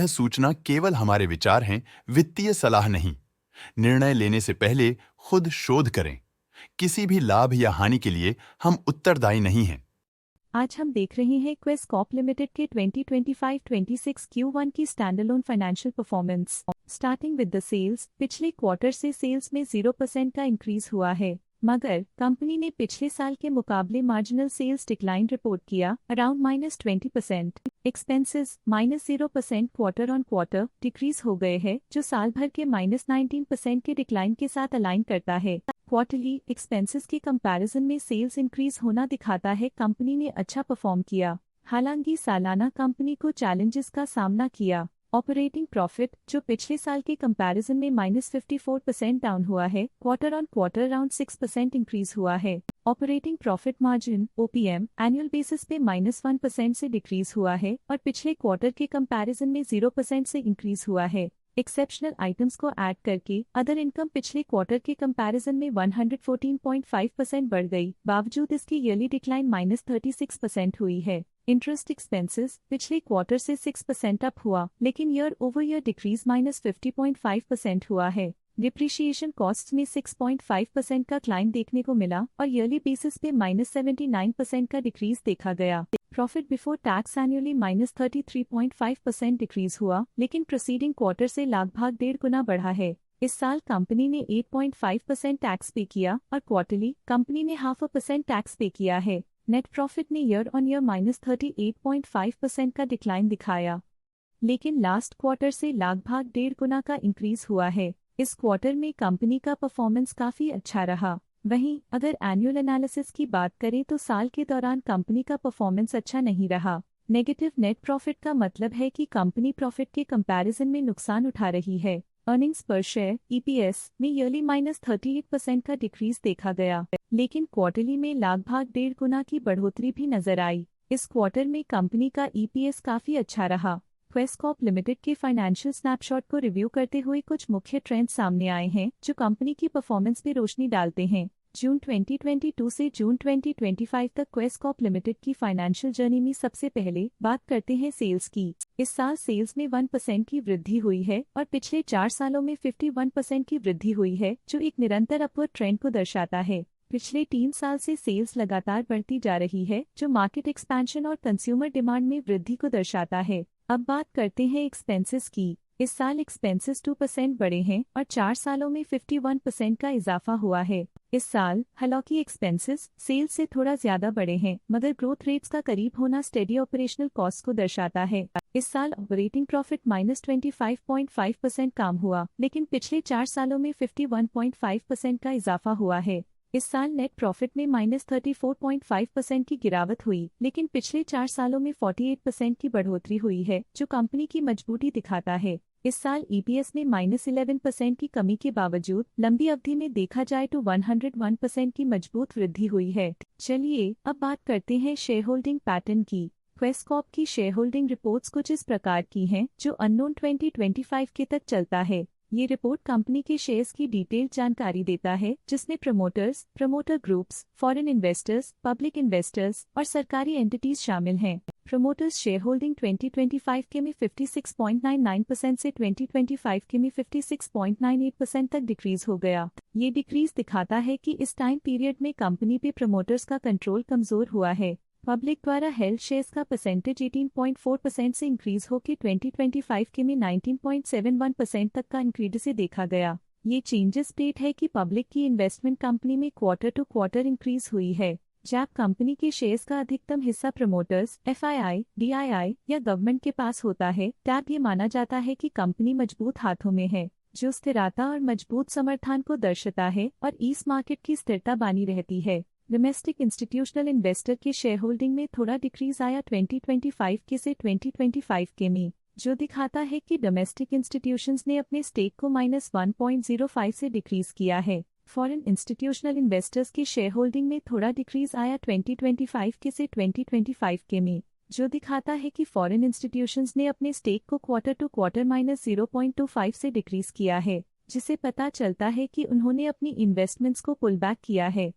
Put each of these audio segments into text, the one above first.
सूचना केवल हमारे विचार हैं, वित्तीय सलाह नहीं। निर्णय लेने से पहले खुद शोध करें। किसी भी लाभ या हानि के लिए हम उत्तरदायी नहीं हैं। आज हम देख रहे हैं क्वेस कॉर्प लिमिटेड के 2025-26 Q1 की standalone financial performance. Starting with the sales, पिछले क्वार्टर से सेल्स में 0% का इंक्रीज हुआ है, मगर कंपनी ने पिछले साल के मुकाबले मार्जिनल सेल्स डिक्लाइन रिपोर्ट किया, around -20%। Expenses -0% quarter on quarter decrease हो गए हैं, जो साल भर के -19% के डिक्लाइन के साथ अलाइन करता है। क्वार्टरली एक्सपेंसेस के कंपैरिजन में सेल्स इंक्रीज होना दिखाता है कंपनी ने अच्छा परफॉर्म किया। हालांकि सालाना कंपनी को चैलेंजेस का सामना किया। ऑपरेटिंग प्रॉफिट, जो पिछले साल के कंपैरिजन में -54% डाउन हुआ है, quarter on quarter around 6% increase हुआ है। Operating profit margin OPM annual basis पे -1% से डिक्रीज हुआ है और पिछले क्वार्टर के कंपैरिजन में 0% से इंक्रीज हुआ है। एक्सेप्शनल आइटम्स को ऐड करके अदर इनकम पिछले क्वार्टर के कंपैरिजन में 114.5% बढ़ गई, बावजूद इसकी ईयरली डिक्लाइन -36% हुई है। इंटरेस्ट एक्सपेंसेस पिछले क्वार्टर से 6% अप हुआ, लेकिन ईयर ओवर ईयर डिक्रीज -50.5% हुआ है। डिप्रिशिएशन कॉस्ट्स में 6.5% का क्लाइन देखने को मिला और ईयरली बेसिस पे -79% का डिक्रीज देखा गया। Profit before tax annually -33.5% decrease हुआ, लेकिन प्रीसीडिंग क्वार्टर से लगभग 1.5 गुना बढ़ा है। इस साल कंपनी ने 8.5% टैक्स पे किया और क्वार्टरली कंपनी ने 0.5% टैक्स पे किया है। नेट प्रॉफिट ने ईयर ऑन ईयर -38.5% का डिक्लाइन दिखाया, लेकिन लास्ट क्वार्टर से लगभग 1.5 गुना का इंक्रीज हुआ है। इस क्वार्टर में कंपनी का परफॉर्मेंस काफी अच्छा रहा। वहीं अगर एनुअल एनालिसिस की बात करें तो साल के दौरान कंपनी का परफॉर्मेंस अच्छा नहीं रहा। नेगेटिव नेट प्रॉफिट का मतलब है कि कंपनी प्रॉफिट के कंपैरिजन में नुकसान उठा रही है। अर्निंग्स पर शेयर EPS में ईयरली -38% का डिक्रीज देखा गया, लेकिन क्वार्टरली में लगभग 1.5 गुना की बढ़ोतरी भी नजर आई। इस क्वार्टर में कंपनी का EPS काफी अच्छा रहा। क्वेस कॉर्प लिमिटेड के फाइनेंशियल स्नैपशॉट को रिव्यू करते हुए कुछ मुख्य ट्रेंड्स सामने आए हैं जो कंपनी की परफॉर्मेंस पे रोशनी डालते हैं। जून 2022 से जून 2025 तक क्वेस कॉर्प लिमिटेड की फाइनेंशियल जर्नी में सबसे पहले बात करते हैं सेल्स की। इस साल सेल्स में 1% की वृद्धि हुई है और पिछले 4 सालों में 51% की वृद्धि हुई है, जो एक निरंतर अपवर्ड ट्रेंड को दर्शाता है। पिछले 3 साल से सेल्स लगातार बढ़ती जा रही है, जो मार्केट एक्सपेंशन और कंज्यूमर डिमांड में वृद्धि को दर्शाता है। अब बात करते हैं एक्सपेंसेस की। इस साल एक्सपेंसेस 2% बढ़े हैं और 4 सालों में 51% का इजाफा हुआ है। इस साल हालांकि एक्सपेंसेस सेल्स से थोड़ा ज्यादा बढ़े हैं, मगर ग्रोथ रेट्स का करीब होना स्टेडी ऑपरेशनल कॉस्ट को दर्शाता है। इस साल ऑपरेटिंग प्रॉफिट -25.5% कम हुआ, लेकिन पिछले 4 सालों में 51.5% का इजाफा हुआ है। इस साल नेट प्रॉफिट में -34.5% की गिरावट हुई, लेकिन पिछले 4 सालों में 48% की बढ़ोतरी हुई है, जो कंपनी की मजबूती दिखाता है। इस साल EPS में -11% की कमी के बावजूद लंबी अवधि में देखा जाए तो 101% की मजबूत वृद्धि हुई है। चलिए अब बात करते हैं शेयर होल्डिंग पैटर्न की। क्वेस कॉर्प की शेयर होल्डिंग रिपोर्ट्स कुछ इस प्रकार की हैं, जो अननोन 2025 के तक चलता है। ये रिपोर्ट कंपनी के शेयर्स की डिटेल्ड जानकारी देता है, जिसमें promoters, promoter groups, foreign investors, public investors और सरकारी एंटिटीज शामिल हैं। प्रमोटर्स शेयर होल्डिंग 2025 के में 56.99% से 2025 के में 56.98% तक डिक्रीज हो गया। ये डिक्रीज दिखाता है कि इस टाइम पीरियड में कंपनी पे प्रमोटर्स का कंट्रोल कमजोर हुआ है। पब्लिक द्वारा हेल्ड शेयर्स का परसेंटेज 18.4% से इंक्रीज होकर 2025 के में 19.71% तक का इंक्रीज से देखा गया। ये चेंजेस स्टेट है कि पब्लिक की इन्वेस्टमेंट कंपनी में क्वार्टर टू क्वार्टर इंक्रीज हुई है। जब कंपनी के शेयर्स का अधिकतम हिस्सा प्रमोटर्स, FII, DII या गवर्नमेंट के पास होता है, तब ये माना जाता है कि कंपनी मजबूत हाथों में है, जो स्थिरता और मजबूत समर्थन को दर्शाता है और इस मार्केट की स्थिरता बनी रहती है। डोमेस्टिक इंस्टीट्यूशनल इन्वेस्टर की शेयर होल्डिंग में थोड़ा डिक्रीज आया 2025 के से 2025 के में, जो दिखाता है कि डोमेस्टिक इंस्टीट्यूशंस ने अपने स्टेक को -1.05 से डिक्रीज किया है। फॉरेन इंस्टीट्यूशनल इन्वेस्टर्स की शेयर होल्डिंग में थोड़ा डिक्रीज आया 2025 के से 2025 के में, जो दिखाता है कि फॉरेन इंस्टीट्यूशंस ने अपने स्टेक को क्वार्टर टू क्वार्टर -0.25 से डिक्रीज किया है, जिसे पता चलता है कि उन्होंने अपनी इन्वेस्टमेंट्स को पुल बैक किया है।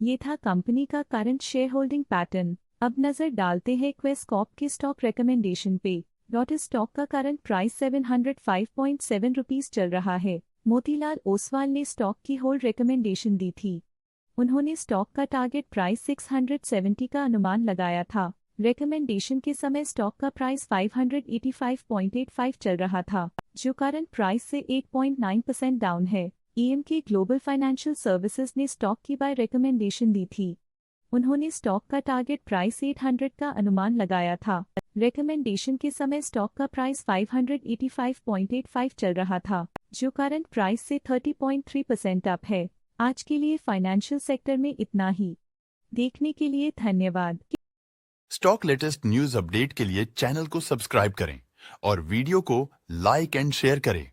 ये था कंपनी का करंट शेयर होल्डिंग पैटर्न। अब नजर डालते हैं क्वेस कॉर्प के स्टॉक रिकमेंडेशन पे। लॉटस स्टॉक का करंट प्राइस 705.7 रुपीस चल रहा है। मोतीलाल ओसवाल ने स्टॉक की होल्ड रिकमेंडेशन दी थी। उन्होंने स्टॉक का टारगेट प्राइस 670 का अनुमान लगाया था। रिकमेंडेशन के समय स्टॉक का प्राइस 585.85 चल रहा था, जो करंट प्राइस से 8.9% डाउन है। EMK ग्लोबल फाइनेंशियल सर्विसेज ने स्टॉक की बाय रिकमेंडेशन दी थी। उन्होंने स्टॉक का टारगेट प्राइस 800 का अनुमान लगाया था। रिकमेंडेशन के समय स्टॉक का प्राइस 585.85 चल रहा था, जो करंट प्राइस से 30.3% अप है। आज के लिए फाइनेंशियल सेक्टर में इतना ही। देखने के लिए धन्यवाद। स्टॉक लेटेस्ट न्यूज अपडेट के लिए चैनल को सब्सक्राइब करें और वीडियो को लाइक एंड शेयर करें।